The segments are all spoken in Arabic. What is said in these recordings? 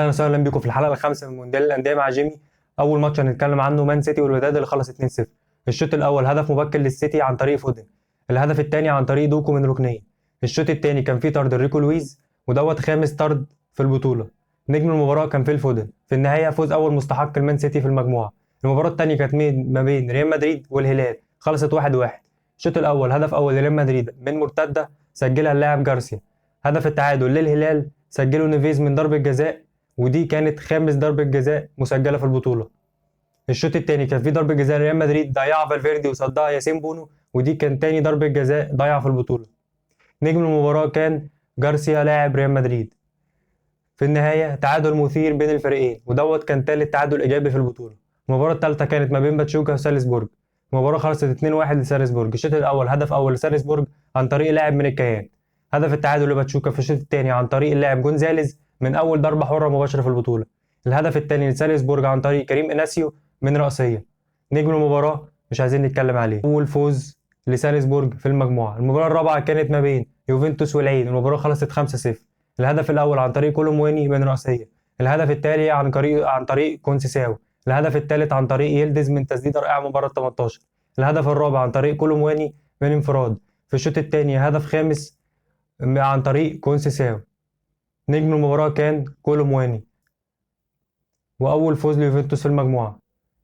اهلا وسهلا بيكم في الحلقه الخامسه من مونديال الانديه مع جيمي. اول ماتش هنتكلم عنه مان سيتي والوداد اللي خلص 2-0. الشوط الاول هدف مبكر للسيتي عن طريق فودن، الهدف الثاني عن طريق دوكو من ركنيه. الشوط الثاني كان فيه طرد ريكو لويز ودوت خامس طرد في البطوله. نجم المباراه كان فيل فودن. في النهايه فوز اول مستحق المان سيتي في المجموعه. المباراه الثانيه كانت ما بين ريال مدريد والهلال، خلصت 1-1. الشوط الاول هدف اول لريال مدريد من مرتده سجلها اللاعب جارسيا. هدف التعادل للهلال سجله نيفيز من ضربه جزاء، ودي كانت خامس ضربة جزاء مسجلة في البطولة. الشوط الثاني كان في ضربة جزاء ريال مدريد ضيعها فالفيردي وصدها ياسين بونو، ودي كان تاني ضربة جزاء ضيعها في البطولة. نجم المباراة كان جارسيا لاعب ريال مدريد. في النهاية تعادل مثير بين الفريقين، ودوت كان تالت تعادل إيجابي في البطولة. المباراة الثالثة كانت ما بين باتشوكا وسالزبورج. المباراة خلصت 2-1 لسالزبورج. الشوط الأول هدف أول لسالزبورج عن طريق لاعب من الكيان. هدف التعادل لباتشوكا في الشوط الثاني عن طريق اللاعب جونزاليز من أول ضربة حرة مباشرة في البطولة. الهدف الثاني لسالزبورج عن طريق كريم إناسيو من رأسية. نجم المباراة مش عايزين نتكلم عليه. أول فوز لسالزبورج في المجموعة. المباراة الرابعة كانت ما بين يوفنتوس والعين. المباراة خلصت 5-0. الهدف الأول عن طريق كولومواني من رأسية. الهدف الثاني عن طريق كونسيساو. الهدف الثالث عن طريق يلدز من تسديدة رائعة من بره ال 18. الهدف الرابع عن طريق كولومواني من انفراد. في الشوط الثاني هدف خامس عن طريق كونسيساو. نجم المباراة كان كولومواني. وأول فوز ليوفنتوس في المجموعة.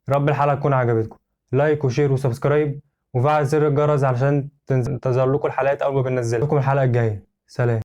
رب الحلقة تكون عجبتكم. لايك وشير وسبسكرايب وفعل زر الجرس علشان تظهر لكم الحلقات أول ما بننزلها. لكم الحلقة الجاية. سلام.